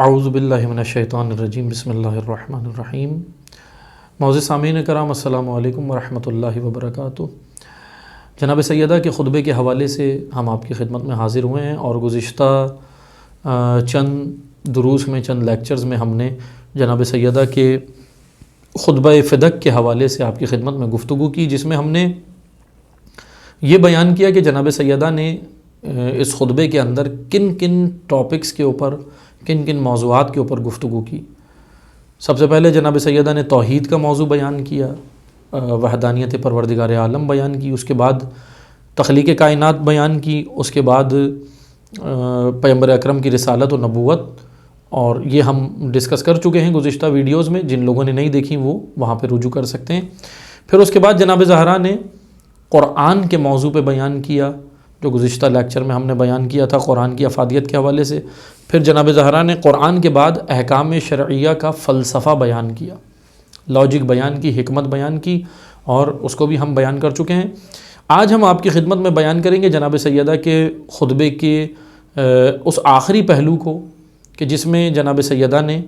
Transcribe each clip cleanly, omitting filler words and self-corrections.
اعوذ باللہ من الشیطان الرجیم بسم اللہ الرحمن الرحیم۔ معزز سامعین کرام، السلام علیکم ورحمۃ اللہ وبرکاتہ۔ جناب سیدہ کے خطبے کے حوالے سے ہم آپ کی خدمت میں حاضر ہوئے ہیں، اور گزشتہ چند دروس میں، چند لیکچرز میں ہم نے جناب سیدہ کے خطبہ فدق کے حوالے سے آپ کی خدمت میں گفتگو کی، جس میں ہم نے یہ بیان کیا کہ جناب سیدہ نے اس خطبے کے اندر کن کن ٹاپکس کے اوپر، کن کن موضوعات کے اوپر گفتگو کی۔ سب سے پہلے جناب سیدہ نے توحید کا موضوع بیان کیا، وحدانیت پروردگار عالم بیان کی، اس کے بعد تخلیق کائنات بیان کی، اس کے بعد پیغمبر اکرم کی رسالت و نبوت، اور یہ ہم ڈسکس کر چکے ہیں گزشتہ ویڈیوز میں۔ جن لوگوں نے نہیں دیکھی وہ وہاں پہ رجوع کر سکتے ہیں۔ پھر اس کے بعد جناب زہرا نے قرآن کے موضوع پہ بیان کیا، جو گزشتہ لیکچر میں ہم نے بیان کیا تھا قرآن کی افادیت کے حوالے سے۔ پھر جناب زہرا نے قرآن کے بعد احکام شرعیہ کا فلسفہ بیان کیا، لاجک بیان کی، حکمت بیان کی، اور اس کو بھی ہم بیان کر چکے ہیں۔ آج ہم آپ کی خدمت میں بیان کریں گے جناب سیدہ کے خطبے کے اس آخری پہلو کو، کہ جس میں جناب سیدہ نے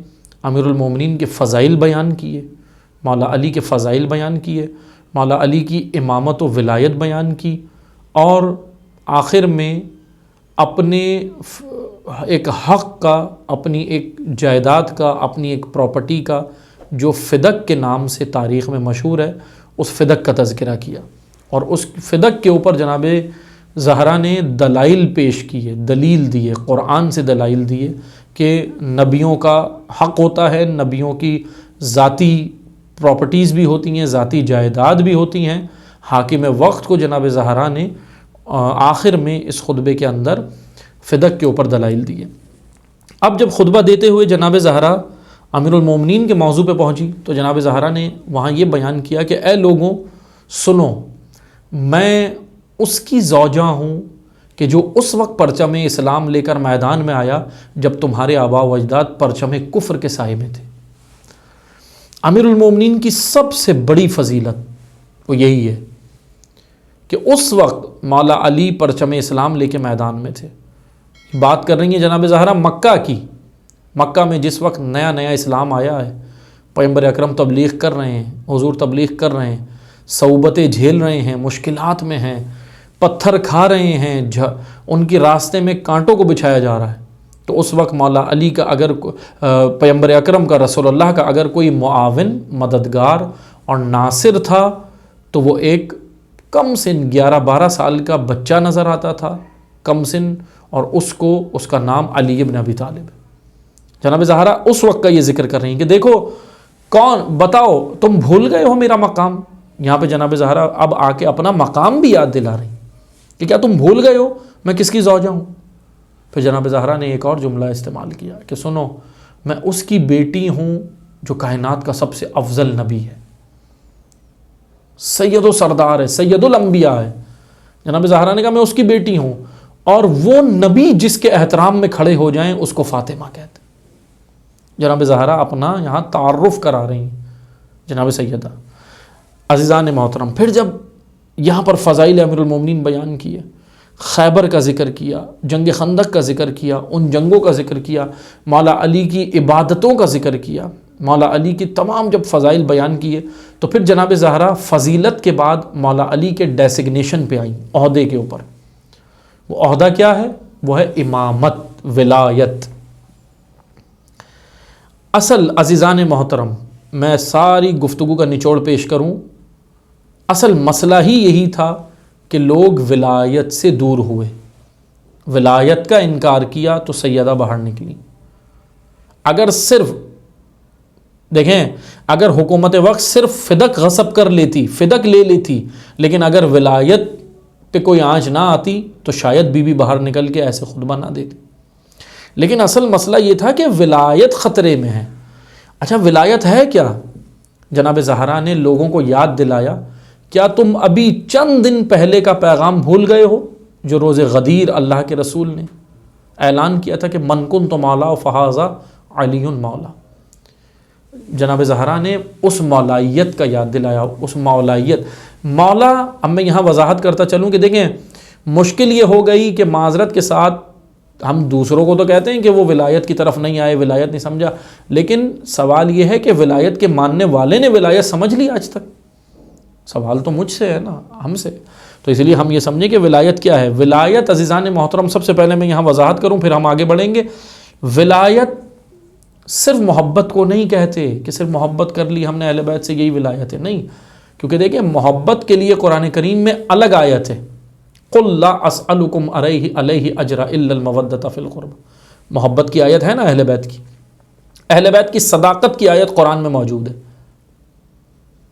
امیر المومنین کے فضائل بیان کیے، مولا علی کے فضائل بیان کیے، مولا علی کی امامت و ولایت بیان کی، اور آخر میں اپنے ایک حق کا، اپنی ایک جائیداد کا، اپنی ایک پراپرٹی کا، جو فدق کے نام سے تاریخ میں مشہور ہے، اس فدق کا تذکرہ کیا۔ اور اس فدق کے اوپر جناب زہرا نے دلائل پیش کیے، دلیل دیے، قرآن سے دلائل دیے کہ نبیوں کا حق ہوتا ہے، نبیوں کی ذاتی پراپرٹیز بھی ہوتی ہیں، ذاتی جائیداد بھی ہوتی ہیں۔ حاکم وقت کو جناب زہرا نے آخر میں اس خطبے کے اندر فدق کے اوپر دلائل دیے۔ اب جب خطبہ دیتے ہوئے جناب زہرا امیر المومنین کے موضوع پہ پہنچی، تو جناب زہرا نے وہاں یہ بیان کیا کہ اے لوگوں سنو، میں اس کی زوجہ ہوں کہ جو اس وقت پرچم اسلام لے کر میدان میں آیا جب تمہارے آباء و اجداد پرچم کفر کے سائے میں تھے۔ امیر المومنین کی سب سے بڑی فضیلت وہ یہی ہے کہ اس وقت مولا علی پرچم اسلام لے کے میدان میں تھے۔ بات کر رہی ہیں جناب زہرا مکہ کی۔ مکہ میں جس وقت نیا نیا اسلام آیا ہے، پیغمبر اکرم تبلیغ کر رہے ہیں، حضور تبلیغ کر رہے ہیں، صعوبتیں جھیل رہے ہیں، مشکلات میں ہیں، پتھر کھا رہے ہیں، ان کے راستے میں کانٹوں کو بچھایا جا رہا ہے، تو اس وقت مولا علی کا، اگر پیغمبر اکرم کا، رسول اللہ کا اگر کوئی معاون، مددگار اور ناصر تھا، تو وہ ایک کم سن 11-12 سال کا بچہ نظر آتا تھا، کم سن، اور اس کا نام علی ابن ابی طالب ہے۔ جناب زہرا اس وقت کا یہ ذکر کر رہی ہیں کہ دیکھو کون، بتاؤ تم بھول گئے ہو میرا مقام۔ یہاں پہ جناب زہرا اب آ کے اپنا مقام بھی یاد دلا رہی ہیں کہ کیا تم بھول گئے ہو میں کس کی زوجہ ہوں۔ پھر جناب زہرا نے ایک اور جملہ استعمال کیا کہ سنو، میں اس کی بیٹی ہوں جو کائنات کا سب سے افضل نبی ہے، سید و سردار ہے، سید الانبیاء ہے۔ جناب زہرا نے کہا میں اس کی بیٹی ہوں، اور وہ نبی جس کے احترام میں کھڑے ہو جائیں اس کو فاطمہ کہتے ہیں۔ جناب زہرا اپنا یہاں تعارف کرا رہی ہیں جناب سیدہ۔ عزیزان محترم، پھر جب یہاں پر فضائل امیر المومنین بیان کیے، خیبر کا ذکر کیا، جنگ خندق کا ذکر کیا، ان جنگوں کا ذکر کیا، مولا علی کی عبادتوں کا ذکر کیا، مولا علی کی تمام جب فضائل بیان کیے، تو پھر جناب زہرا فضیلت کے بعد مولا علی کے ڈیسگنیشن پہ آئیں، عہدے کے اوپر۔ وہ عہدہ کیا ہے؟ وہ ہے امامت، ولایت۔ اصل عزیزان محترم، میں ساری گفتگو کا نچوڑ پیش کروں، اصل مسئلہ ہی یہی تھا کہ لوگ ولایت سے دور ہوئے، ولایت کا انکار کیا تو سیدہ باہر نکلی۔ اگر صرف دیکھیں، اگر حکومت وقت صرف فدق غصب کر لیتی، فدق لے لیتی، لیکن اگر ولایت پہ کوئی آنچ نہ آتی تو شاید بی بی باہر نکل کے ایسے خطبہ نہ دیتی۔ لیکن اصل مسئلہ یہ تھا کہ ولایت خطرے میں ہے۔ اچھا، ولایت ہے کیا؟ جناب زہرا نے لوگوں کو یاد دلایا، کیا تم ابھی چند دن پہلے کا پیغام بھول گئے ہو جو روز غدیر اللہ کے رسول نے اعلان کیا تھا کہ من کنت مولا فہذا علی مولا۔ جناب زہرا نے اس مولائیت کا یاد دلایا، اس مولائیت۔ مولا، اب میں یہاں وضاحت کرتا چلوں کہ دیکھیں مشکل یہ ہو گئی کہ معذرت کے ساتھ ہم دوسروں کو تو کہتے ہیں کہ وہ ولایت کی طرف نہیں آئے، ولایت نہیں سمجھا، لیکن سوال یہ ہے کہ ولایت کے ماننے والے نے ولایت سمجھ لی آج تک؟ سوال تو مجھ سے ہے نا، ہم سے. تو اس لیے ہم یہ سمجھیں کہ ولایت کیا ہے. ولایت عزیزان محترم، سب سے پہلے میں یہاں وضاحت کروں پھر ہم آگے بڑھیں گے. ولایت صرف محبت کو نہیں کہتے کہ صرف محبت کر لی ہم نے اہل بیت سے یہی ولایت ہے، نہیں. کیونکہ دیکھیں محبت کے لیے قرآن کریم میں الگ آیت ہے، قُلْ لَا أَسْأَلُكُمْ عَلَيْهِ أَجْرًا إِلَّا الْمَوَدَّةَ فِي الْقُرْبَى. محبت کی آیت ہے نا اہل بیت کی. اہل بیت کی صداقت کی آیت قرآن میں موجود ہے.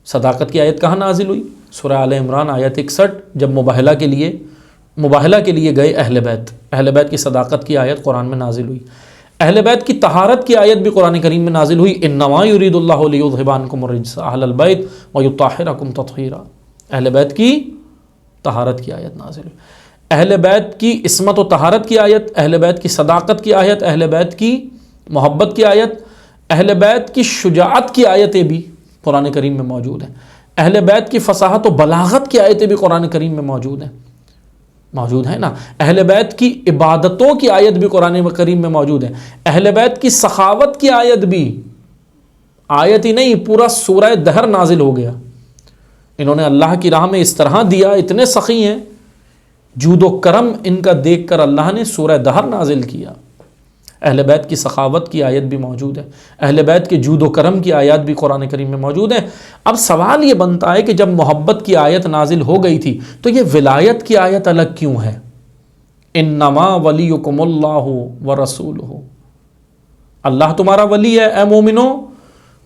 صداقت کی آیت کہاں نازل ہوئی؟ سورہ آل عمران آیت 61، جب مباہلہ کے لیے گئے اہل بیت کی صداقت کی آیت قرآن میں نازل ہوئی. اہل بیت کی طہارت کی آیت بھی قرآن کریم میں نازل ہوئی، انما یرید اللہ لیذھب عنکم الرجس اہل البیت ویطہرکم تطہیرا. اہل بیت کی طہارت کی آیت نازل ہوئی. اہل بیت کی عصمت و طہارت کی آیت، اہل بیت کی صداقت کی آیت، اہل بیت کی محبت کی آیت، اہل بیت کی شجاعت کی آیتیں بھی قرآن کریم میں موجود ہیں. اہل بیت کی فصاحت و بلاغت کی آیتیں بھی قرآن کریم میں موجود ہیں نا. اہل بیت کی عبادتوں کی آیت بھی قرآن کریم میں موجود ہے. اہل بیت کی سخاوت کی آیت بھی، آیت ہی نہیں پورا سورہ دہر نازل ہو گیا. انہوں نے اللہ کی راہ میں اس طرح دیا، اتنے سخی ہیں، جود و کرم ان کا دیکھ کر اللہ نے سورہ دہر نازل کیا. اہل بیت کی سخاوت کی آیت بھی موجود ہے، اہل بیت کے جود و کرم کی آیات بھی قرآن کریم میں موجود ہیں. اب سوال یہ بنتا ہے کہ جب محبت کی آیت نازل ہو گئی تھی تو یہ ولایت کی آیت الگ کیوں ہے؟ انما ولیکم اللہ ورسولہ. اللہ تمہارا ولی ہے اے مومنو،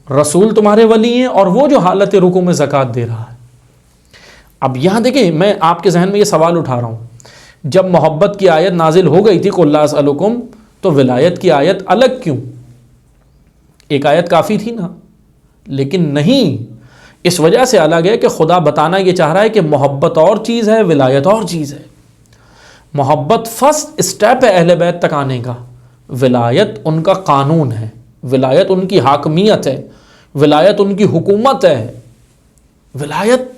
رسول تمہارے ولی ہیں، اور وہ جو حالت رکوع میں زکوٰۃ دے رہا ہے. اب یہاں دیکھیں، میں آپ کے ذہن میں یہ سوال اٹھا رہا ہوں، جب محبت کی آیت نازل ہو گئی تھی قُلْ لَا أَسْأَلُكُمْ، تو ولایت کی آیت الگ کیوں؟ ایک آیت کافی تھی نا. لیکن نہیں، اس وجہ سے الگ ہے کہ خدا بتانا یہ چاہ رہا ہے کہ محبت اور چیز ہے، ولایت اور چیز ہے. محبت فرسٹ اسٹیپ ہے اہل بیت تک آنے کا، ولایت ان کا قانون ہے، ولایت ان کی حاکمیت ہے، ولایت ان کی حکومت ہے، ولایت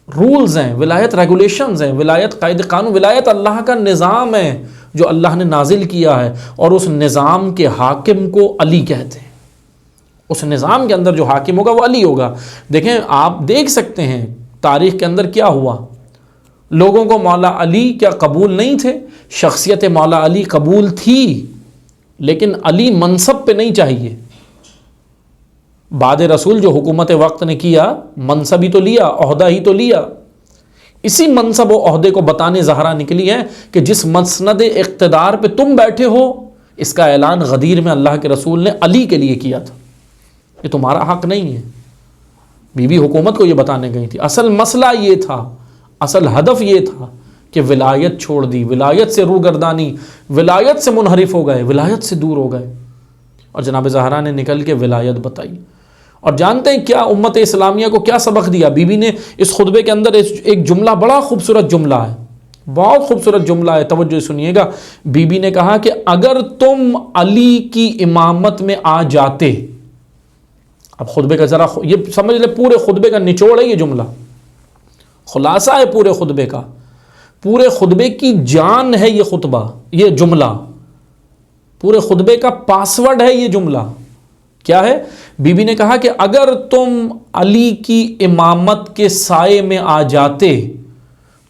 رولز ہیں، ولایت ریگولیشنز ہیں، ولایت قائد قانون، ولایت اللہ کا نظام ہے جو اللہ نے نازل کیا ہے، اور اس نظام کے حاکم کو علی کہتے ہیں. اس نظام کے اندر جو حاکم ہوگا وہ علی ہوگا. دیکھیں آپ دیکھ سکتے ہیں تاریخ کے اندر کیا ہوا. لوگوں کو مولا علی کیا قبول نہیں تھے؟ شخصیت مولا علی قبول تھی، لیکن علی منصب پہ نہیں چاہیے. بعد رسول جو حکومت وقت نے کیا، منصب ہی تو لیا، عہدہ ہی تو لیا. اسی منصب و عہدے کو بتانے زہرا نکلی ہے کہ جس مسند اقتدار پہ تم بیٹھے ہو، اس کا اعلان غدیر میں اللہ کے رسول نے علی کے لیے کیا تھا. یہ تمہارا حق نہیں ہے. بی بی حکومت کو یہ بتانے گئی تھی. اصل مسئلہ یہ تھا، اصل ہدف یہ تھا کہ ولایت چھوڑ دی، ولایت سے روگردانی، ولایت سے منحرف ہو گئے، ولایت سے دور ہو گئے. اور جناب زہرا نے نکل کے ولایت بتائی. اور جانتے ہیں کیا امت اسلامیہ کو کیا سبق دیا؟ بی بی نے اس خطبے کے اندر ایک جملہ، بڑا خوبصورت جملہ ہے، بہت خوبصورت جملہ ہے، توجہ سنیے گا. بی بی نے کہا کہ اگر تم علی کی امامت میں آ جاتے، اب خطبے کا ذرا یہ سمجھ لے، پورے خطبے کا نچوڑ ہے یہ جملہ، خلاصہ ہے پورے خطبے کا، پورے خطبے کی جان ہے یہ خطبہ، یہ جملہ پورے خطبے کا پاسورڈ ہے یہ جملہ. کیا ہے؟ بی بی نے کہا کہ اگر تم علی کی امامت کے سائے میں آ جاتے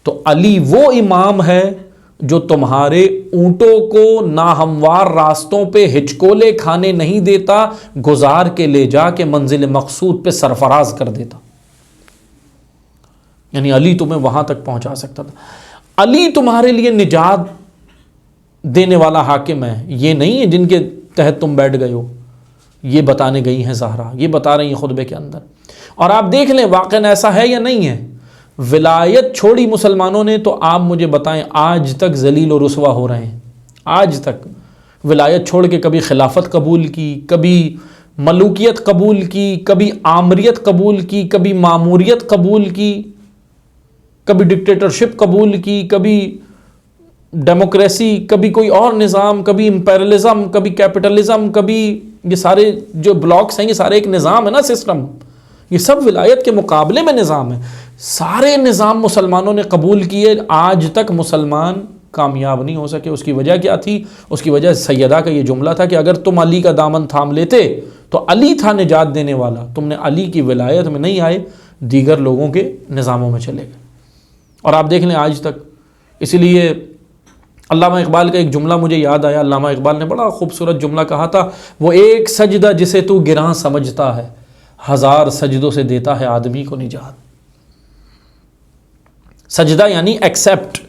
تو علی وہ امام ہے جو تمہارے اونٹوں کو ناہموار راستوں پہ ہچکولے کھانے نہیں دیتا، گزار کے لے جا کے منزل مقصود پہ سرفراز کر دیتا. یعنی علی تمہیں وہاں تک پہنچا سکتا تھا. علی تمہارے لیے نجات دینے والا حاکم ہے، یہ نہیں ہے جن کے تحت تم بیٹھ گئے ہو. یہ بتانے گئی ہیں زہرا، یہ بتا رہی ہیں خطبے کے اندر. اور آپ دیکھ لیں واقعاً ایسا ہے یا نہیں ہے. ولایت چھوڑی مسلمانوں نے تو آپ مجھے بتائیں آج تک ذلیل و رسوا ہو رہے ہیں. آج تک ولایت چھوڑ کے کبھی خلافت قبول کی، کبھی ملوکیت قبول کی، کبھی آمریت قبول کی، کبھی ماموریت قبول کی، کبھی ڈکٹیٹرشپ قبول کی، کبھی ڈیموکریسی، کبھی کوئی اور نظام، کبھی امپیرلزم، کبھی کیپٹلزم، کبھی یہ سارے جو بلاکس ہیں یہ سارے ایک نظام ہے نا، سسٹم. یہ سب ولایت کے مقابلے میں نظام ہے. سارے نظام مسلمانوں نے قبول کیے، آج تک مسلمان کامیاب نہیں ہو سکے۔ اس کی وجہ کیا تھی؟ اس کی وجہ سیدہ کا یہ جملہ تھا کہ اگر تم علی کا دامن تھام لیتے تو علی تھا نجات دینے والا، تم نے علی کی ولایت میں نہیں آئے، دیگر لوگوں کے نظاموں میں چلے گئے۔ اور آپ دیکھ لیں آج تک، اسی لیے علامہ اقبال کا ایک جملہ مجھے یاد آیا۔ علامہ اقبال نے بڑا خوبصورت جملہ کہا تھا، وہ ایک سجدہ جسے تو گراں سمجھتا ہے، ہزار سجدوں سے دیتا ہے آدمی کو نجات۔ سجدہ یعنی ایکسیپٹ،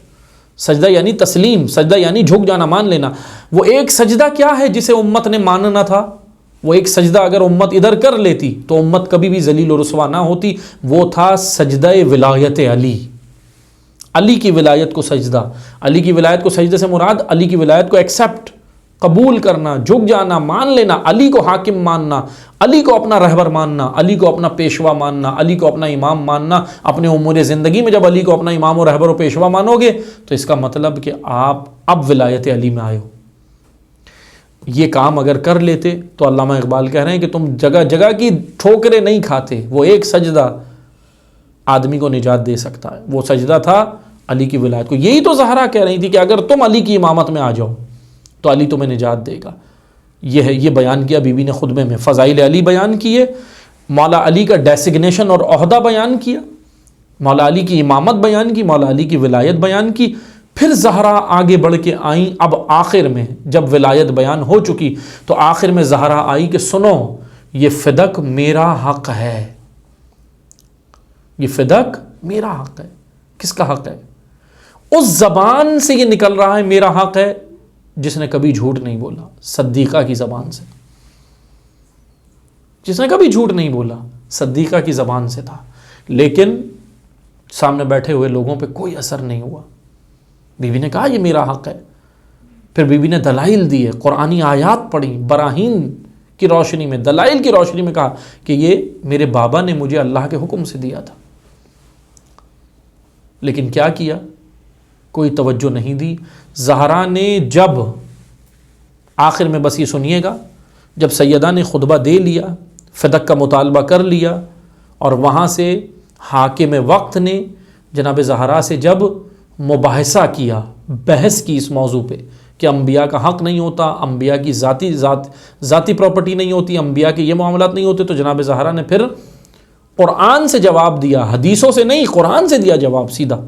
سجدہ یعنی تسلیم، سجدہ یعنی جھک جانا، مان لینا۔ وہ ایک سجدہ کیا ہے جسے امت نے ماننا تھا؟ وہ ایک سجدہ اگر امت ادھر کر لیتی تو امت کبھی بھی ذلیل و رسوا نہ ہوتی، وہ تھا سجدہ ولایت علی، علی کی ولایت کو سجدہ۔ علی کی ولایت کو سجدے سے مراد علی کی ولایت کو ایکسیپٹ، قبول کرنا، جھک جانا، مان لینا، علی کو حاکم ماننا، علی کو اپنا رہبر ماننا، علی کو اپنا پیشوا ماننا، علی کو اپنا امام ماننا۔ اپنے امور زندگی میں جب علی کو اپنا امام و رہبر و پیشوا مانو گے تو اس کا مطلب کہ آپ اب ولایت علی میں آئے ہو۔ یہ کام اگر کر لیتے تو علامہ اقبال کہہ رہے ہیں کہ تم جگہ جگہ کی ٹھوکریں نہیں کھاتے، وہ ایک سجدہ آدمی کو نجات دے سکتا ہے، وہ سجدہ تھا علی کی ولایت کو۔ یہی تو زہرا کہہ رہی تھی کہ اگر تم علی کی امامت میں آ جاؤ تو علی تمہیں نجات دے گا۔ یہ ہے، یہ بیان کیا بی بی نے خطبے میں، فضائل علی بیان کیے، مولا علی کا ڈیسگنیشن اور عہدہ بیان کیا، مولا علی کی امامت بیان کی، مولا علی کی ولایت بیان کی۔ پھر زہرا آگے بڑھ کے آئیں۔ اب آخر میں جب ولایت بیان ہو چکی تو آخر میں زہرا آئی کہ سنو، یہ فدق میرا حق ہے، یہ فدق میرا حق ہے۔ کس کا حق ہے؟ اس زبان سے یہ نکل رہا ہے میرا حق ہے جس نے کبھی جھوٹ نہیں بولا، صدیقہ کی زبان سے، جس نے کبھی جھوٹ نہیں بولا، صدیقہ کی زبان سے تھا۔ لیکن سامنے بیٹھے ہوئے لوگوں پہ کوئی اثر نہیں ہوا۔ بی بی نے کہا یہ میرا حق ہے، پھر بی بی نے دلائل دیے، قرآنی آیات پڑھی، براہین کی روشنی میں، دلائل کی روشنی میں کہا کہ یہ میرے بابا نے مجھے اللہ کے حکم سے دیا تھا۔ لیکن کیا کیا؟ کوئی توجہ نہیں دی۔ زہرا نے جب آخر میں، بس یہ سنیے گا، جب سیدہ نے خطبہ دے لیا، فدق کا مطالبہ کر لیا، اور وہاں سے حاکم وقت نے جناب زہرا سے جب مباحثہ کیا، بحث کی اس موضوع پہ کہ انبیاء کا حق نہیں ہوتا، انبیاء کی ذاتی پراپرٹی نہیں ہوتی، انبیاء کے یہ معاملات نہیں ہوتے، تو جناب زہرا نے پھر قرآن سے جواب دیا، حدیثوں سے نہیں، قرآن سے دیا جواب سیدھا۔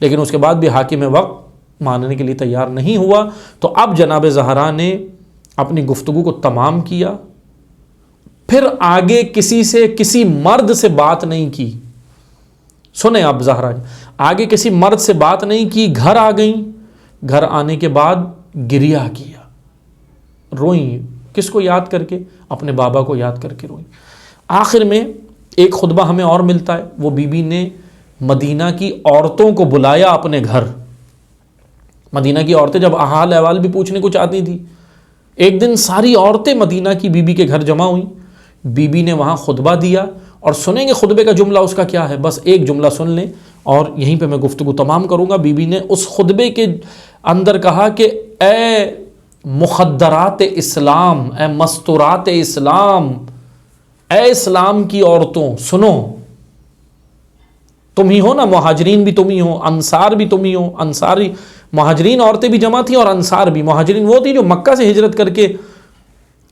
لیکن اس کے بعد بھی حاکم وقت ماننے کے لیے تیار نہیں ہوا۔ تو اب جناب زہرا نے اپنی گفتگو کو تمام کیا، پھر آگے کسی سے، کسی مرد سے بات نہیں کی۔ سنیں اب زہرا آگے کسی مرد سے بات نہیں کی، گھر آ گئیں، گھر آنے کے بعد گریہ کیا، روئیں، کس کو یاد کر کے؟ اپنے بابا کو یاد کر کے روئیں۔ آخر میں ایک خطبہ ہمیں اور ملتا ہے، وہ بی بی نے مدینہ کی عورتوں کو بلایا اپنے گھر۔ مدینہ کی عورتیں جب حال احوال بھی پوچھنے کو چاہتی تھی، ایک دن ساری عورتیں مدینہ کی بی بی کے گھر جمع ہوئیں، بی بی نے وہاں خطبہ دیا، اور سنیں گے خطبے کا جملہ اس کا کیا ہے، بس ایک جملہ سن لیں اور یہیں پہ میں گفتگو تمام کروں گا۔ بی بی نے اس خطبے کے اندر کہا کہ اے مخدرات اسلام، اے مستورات اسلام، اے اسلام کی عورتوں سنو، تم ہی ہو نا، مہاجرین بھی تم ہی ہو، انصار بھی تم ہی ہو، انصاری مہاجرین عورتیں بھی جمع تھیں اور انصار بھی۔ مہاجرین وہ تھی جو مکہ سے ہجرت کر کے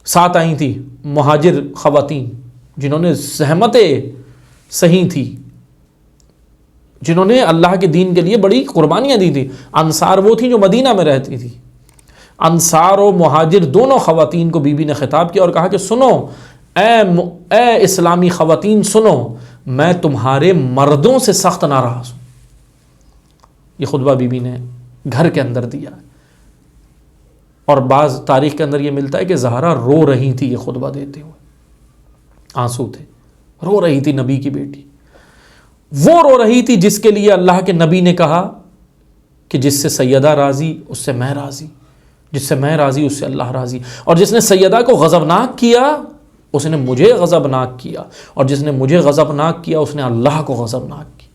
ساتھ آئی تھی، مہاجر خواتین جنہوں نے زحمتیں سہی تھی، جنہوں نے اللہ کے دین کے لیے بڑی قربانیاں دی تھی۔ انصار وہ تھیں جو مدینہ میں رہتی تھی۔ انصار و مہاجر دونوں خواتین کو بی بی نے خطاب کیا اور کہا کہ سنو اے اسلامی خواتین، سنو، میں تمہارے مردوں سے سخت ناراض ہوں۔ یہ خطبہ بی بی نے گھر کے اندر دیا، اور بعض تاریخ کے اندر یہ ملتا ہے کہ زہرا رو رہی تھی یہ خطبہ دیتے ہوئے، آنسو تھے، رو رہی تھی نبی کی بیٹی، وہ رو رہی تھی جس کے لیے اللہ کے نبی نے کہا کہ جس سے سیدہ راضی اس سے میں راضی، جس سے میں راضی اس سے اللہ راضی، اور جس نے سیدہ کو غضبناک کیا اس نے مجھے غضبناک کیا، اور جس نے مجھے غضبناک کیا اس نے اللہ کو غضبناک کیا۔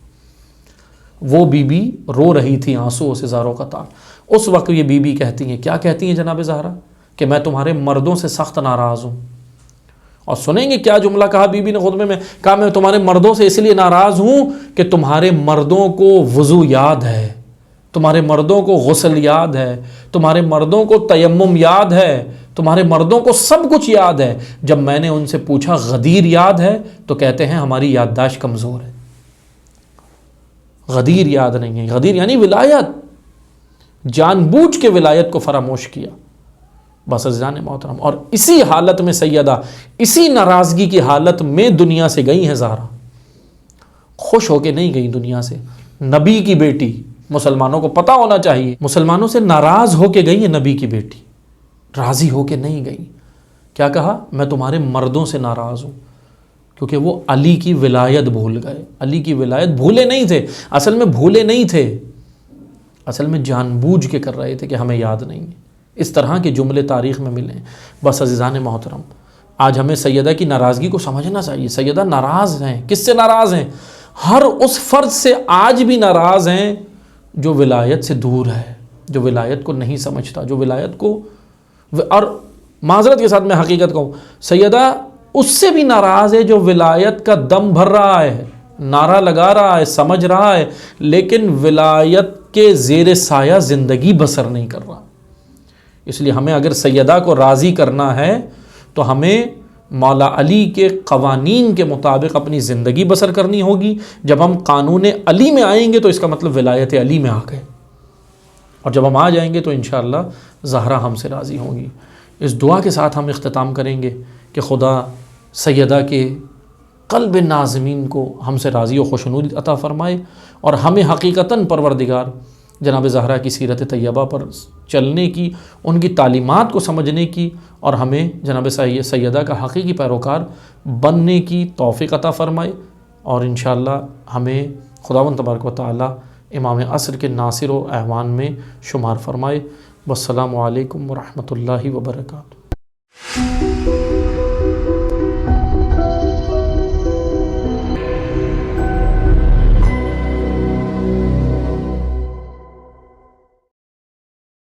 وہ بی بی رو رہی تھی آنسو سے زاروں کا تار۔ اس وقت یہ بی بی کہتی ہیں، کیا کہتی ہیں جناب زہرا؟ کہ میں تمہارے مردوں سے سخت ناراض ہوں۔ اور سنیں گے کیا جملہ کہا بی بی نے خطبے میں، کہا میں تمہارے مردوں سے اس لیے ناراض ہوں کہ تمہارے مردوں کو وضو یاد ہے، تمہارے مردوں کو غسل یاد ہے، تمہارے مردوں کو تیمم یاد ہے، تمہارے مردوں کو سب کچھ یاد ہے۔ جب میں نے ان سے پوچھا غدیر یاد ہے تو کہتے ہیں ہماری یادداشت کمزور ہے، غدیر یاد نہیں ہے۔ غدیر یعنی ولایت، جان بوجھ کے ولایت کو فراموش کیا۔ بس عزیزان محترم، اور اسی حالت میں سیدہ، اسی ناراضگی کی حالت میں دنیا سے گئی ہیں زہرا، خوش ہو کے نہیں گئی دنیا سے۔ نبی کی بیٹی، مسلمانوں کو پتہ ہونا چاہیے، مسلمانوں سے ناراض ہو کے گئی ہے نبی کی بیٹی، راضی ہو کے نہیں گئی۔ کیا کہا؟ میں تمہارے مردوں سے ناراض ہوں، کیونکہ وہ علی کی ولایت بھول گئے۔ علی کی ولایت بھولے نہیں تھے، اصل میں بھولے نہیں تھے، اصل میں جان بوجھ کے کر رہے تھے کہ ہمیں یاد نہیں ہے۔ اس طرح کے جملے تاریخ میں ملیں۔ بس عزیزان محترم، آج ہمیں سیدہ کی ناراضگی کو سمجھنا چاہیے۔ سیدہ ناراض ہیں، کس سے ناراض ہیں؟ ہر اس فرد سے آج بھی ناراض ہیں جو ولایت سے دور ہے، جو ولایت کو نہیں سمجھتا، جو ولایت کو، اور معذرت کے ساتھ میں حقیقت کہوں، سیدہ اس سے بھی ناراض ہے جو ولایت کا دم بھر رہا ہے، نعرہ لگا رہا ہے، سمجھ رہا ہے، لیکن ولایت کے زیر سایہ زندگی بسر نہیں کر رہا۔ اس لیے ہمیں اگر سیدہ کو راضی کرنا ہے تو ہمیں مولا علی کے قوانین کے مطابق اپنی زندگی بسر کرنی ہوگی۔ جب ہم قانون علی میں آئیں گے تو اس کا مطلب ولایت علی میں آ گئے، اور جب ہم آ جائیں گے تو انشاءاللہ زہرا ہم سے راضی ہوں گی۔ اس دعا کے ساتھ ہم اختتام کریں گے کہ خدا سیدہ کے قلب ناظمین کو ہم سے راضی و خوشنود عطا فرمائے، اور ہمیں حقیقتاً پروردگار جناب زہرا کی سیرت طیبہ پر چلنے کی، ان کی تعلیمات کو سمجھنے کی، اور ہمیں جناب سیدہ کا حقیقی پیروکار بننے کی توفیق عطا فرمائے، اور انشاءاللہ ہمیں خداوند تبارک و تعالی امام عصر کے ناصر و اعوان میں شمار فرمائے۔ والسلام علیکم ورحمۃ اللہ وبرکاتہ۔